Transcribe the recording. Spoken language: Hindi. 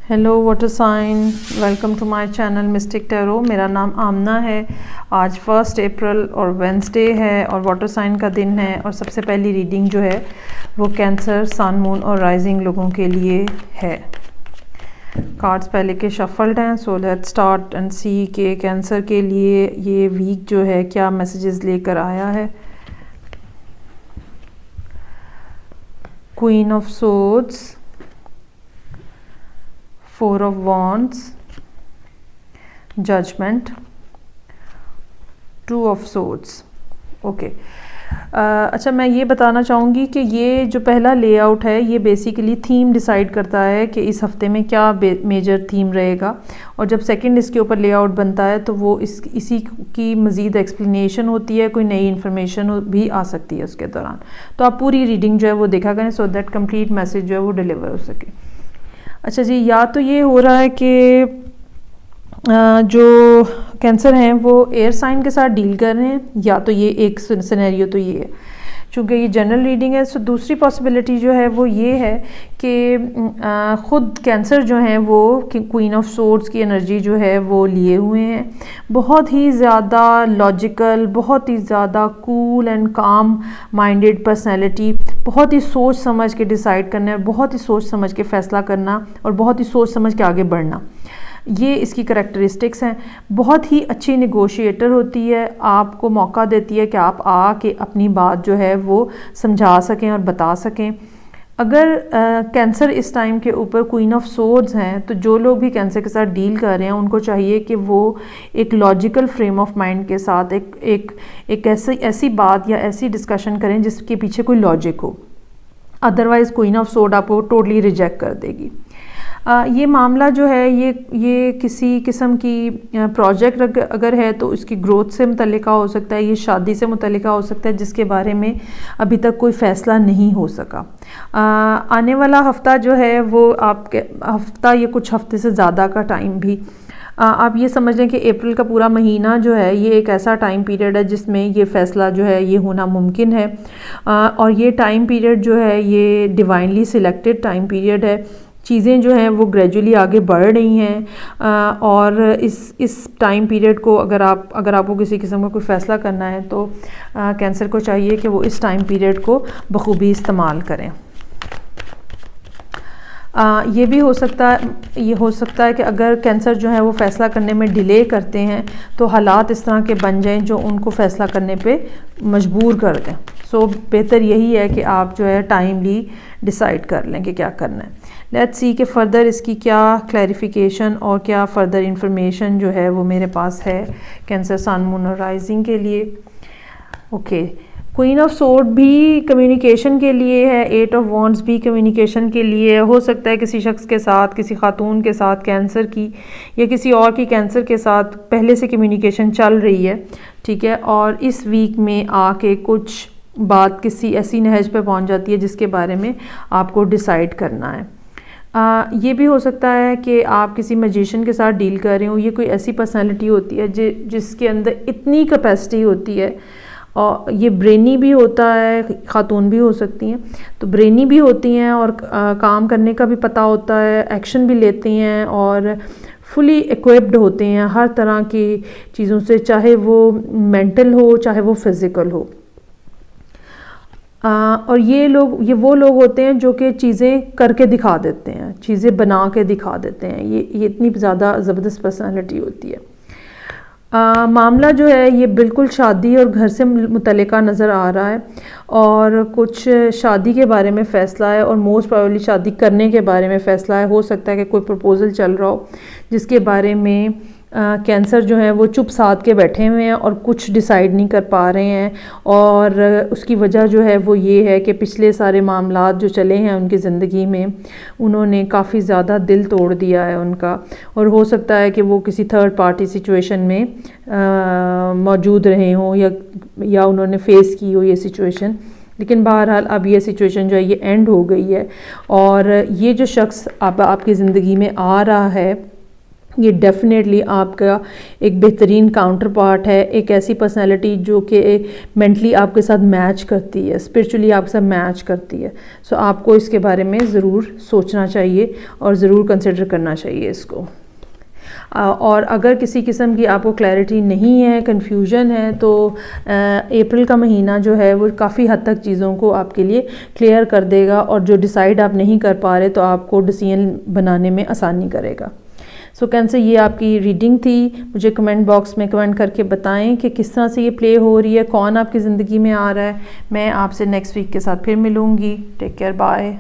Hello water sign, welcome to my channel mystic tarot. मेरा नाम आमना है। आज 1 अप्रैल और वेंसडे है और वाटर साइन का दिन है। और सबसे पहली रीडिंग जो है वो कैंसर, सन, मून और राइजिंग लोगों के लिए है। कार्ड्स पहले के शफल्ड हैं, सो लेट्स स्टार्ट एंड सी के कैंसर के लिए ये वीक जो है क्या मैसेजेस लेकर आया है। Queen of swords, 4 of wands, judgment, 2 of swords। Okay, अच्छा मैं ये बताना चाहूँगी कि ये जो पहला लेआउट है ये बेसिकली थीम डिसाइड करता है कि इस हफ्ते में क्या मेजर थीम रहेगा। और जब सेकंड इसके ऊपर लेआउट बनता है तो वो इसी की मज़ीद एक्सप्लेनेशन होती है, कोई नई इन्फॉर्मेशन भी आ सकती है उसके दौरान। तो आप पूरी रीडिंग जो है वो देखा करें सो दैट कंप्लीट मैसेज जो है वो डिलीवर हो सके। अच्छा जी, या तो ये हो रहा है कि जो कैंसर हैं वो एयर साइन के साथ डील कर रहे हैं, या तो ये एक सिनेरियो तो ये है। चूँकि ये जनरल रीडिंग है, सो दूसरी पॉसिबिलिटी जो है वो ये है कि ख़ुद कैंसर जो हैं वो क्वीन ऑफ सोर्ड्स की एनर्जी जो है वो लिए हुए हैं। बहुत ही ज़्यादा लॉजिकल, बहुत ही ज़्यादा कूल एंड काम माइंडेड पर्सनैलिटी, बहुत ही सोच समझ के डिसाइड करना, बहुत ही सोच समझ के फ़ैसला करना और बहुत ही सोच समझ के आगे बढ़ना, ये इसकी करैक्टरिस्टिक्स हैं। बहुत ही अच्छी नेगोशिएटर होती है, आपको मौका देती है कि आप आके अपनी बात जो है वो समझा सकें और बता सकें। अगर कैंसर इस टाइम के ऊपर क्वीन ऑफ सोर्ड्स हैं तो जो लोग भी कैंसर के साथ डील कर रहे हैं उनको चाहिए कि वो एक लॉजिकल फ्रेम ऑफ माइंड के साथ एक ऐसी बात या ऐसी डिस्कशन करें जिसके पीछे कोई लॉजिक हो। अदरवाइज़ क्वीन ऑफ सोर्ड आपको टोटली रिजेक्ट कर देगी। ये मामला जो है ये किसी किस्म की प्रोजेक्ट अगर है तो इसकी ग्रोथ से मुतल्लिका हो सकता है, ये शादी से मुतल्लिका हो सकता है जिसके बारे में अभी तक कोई फ़ैसला नहीं हो सका। आने वाला हफ़्ता जो है वो आपके हफ़्ता, ये कुछ हफ्ते से ज़्यादा का टाइम भी आप ये समझ लें कि अप्रैल का पूरा महीना जो है ये एक ऐसा टाइम पीरियड है जिसमें ये फ़ैसला जो है ये होना मुमकिन है। और ये टाइम पीरियड जो है ये डिवाइनली सिलेक्टेड टाइम पीरियड है। चीज़ें जो हैं वो ग्रेजुअली आगे बढ़ रही हैं और इस टाइम पीरियड को अगर आपको किसी किस्म का कोई फ़ैसला करना है तो कैंसर को चाहिए कि वो इस टाइम पीरियड को बखूबी इस्तेमाल करें। ये भी हो सकता है कि अगर कैंसर जो है वो फ़ैसला करने में डिले करते हैं तो हालात इस तरह के बन जाएं जो उनको फ़ैसला करने पे मजबूर कर दें। सो बेहतर यही है कि आप जो है टाइमली डिसाइड कर लें कि क्या करना है। लेट्स सी कि फ़र्दर इसकी क्या क्लैरिफिकेशन और क्या फ़र्दर इंफॉर्मेशन जो है वो मेरे पास है कैंसर, सन, मून और राइजिंग के लिए। ओके, क्वीन ऑफ सोर्ड भी कम्युनिकेशन के लिए है, 8 ऑफ वॉन्ड्स भी कम्युनिकेशन के लिए हो सकता है किसी शख्स के साथ, किसी खातून के साथ कैंसर की या किसी और की कैंसर के साथ पहले से कम्युनिकेशन चल रही है, ठीक है। और इस वीक में आके कुछ बात किसी ऐसी नहज पे पहुंच जाती है जिसके बारे में आपको डिसाइड करना है। ये भी हो सकता है कि आप किसी मैजिशियन के साथ डील कर रहे हो। ये कोई ऐसी पर्सनैलिटी होती है जिसके अंदर इतनी कैपेसिटी होती है, और ये ब्रेनी भी होता है, खातून भी हो सकती हैं, तो ब्रेनी भी होती हैं और काम करने का भी पता होता है, एक्शन भी लेती हैं और फुली इक्विप्ड होते हैं हर तरह की चीज़ों से, चाहे वो मेंटल हो चाहे वो फिज़िकल हो। और ये वो लोग होते हैं जो कि चीज़ें करके दिखा देते हैं, चीज़ें बना के दिखा देते हैं। ये इतनी ज़्यादा ज़बरदस्त पर्सनालिटी होती है। मामला जो है ये बिल्कुल शादी और घर से मुतल्लिका नज़र आ रहा है और कुछ शादी के बारे में फ़ैसला है और मोस्ट प्रोबेबली शादी करने के बारे में फ़ैसला है। हो सकता है कि कोई प्रपोज़ल चल रहा हो जिसके बारे में कैंसर जो है वो चुप साध के बैठे हुए हैं और कुछ डिसाइड नहीं कर पा रहे हैं। और उसकी वजह जो है वो ये है कि पिछले सारे मामलात जो चले हैं उनकी ज़िंदगी में उन्होंने काफ़ी ज़्यादा दिल तोड़ दिया है उनका, और हो सकता है कि वो किसी थर्ड पार्टी सिचुएशन में मौजूद रहे हों या उन्होंने फेस की हो ये सिचुएशन। लेकिन बहरहाल अब ये सिचुएशन जो है ये एंड हो गई है और ये जो शख्स अब आपकी ज़िंदगी में आ रहा है ये डेफिनेटली आपका एक बेहतरीन काउंटर पार्ट है, एक ऐसी पर्सनैलिटी जो कि मेंटली आपके साथ मैच करती है, स्पिरिचुअली आपके साथ मैच करती है। सो आपको इसके बारे में ज़रूर सोचना चाहिए और ज़रूर कंसिडर करना चाहिए इसको। और अगर किसी किस्म की आपको क्लैरिटी नहीं है, कन्फ्यूजन है, तो अप्रैल का महीना जो है वो काफ़ी हद तक चीज़ों को आपके लिए क्लियर कर देगा, और जो डिसाइड आप नहीं कर पा रहे तो आपको डिसीजन बनाने में आसानी करेगा। सो कैंसर, ये आपकी रीडिंग थी। मुझे कमेंट बॉक्स में कमेंट करके बताएं कि किस तरह से ये प्ले हो रही है, कौन आपकी ज़िंदगी में आ रहा है। मैं आपसे नेक्स्ट वीक के साथ फिर मिलूँगी। Take care, bye.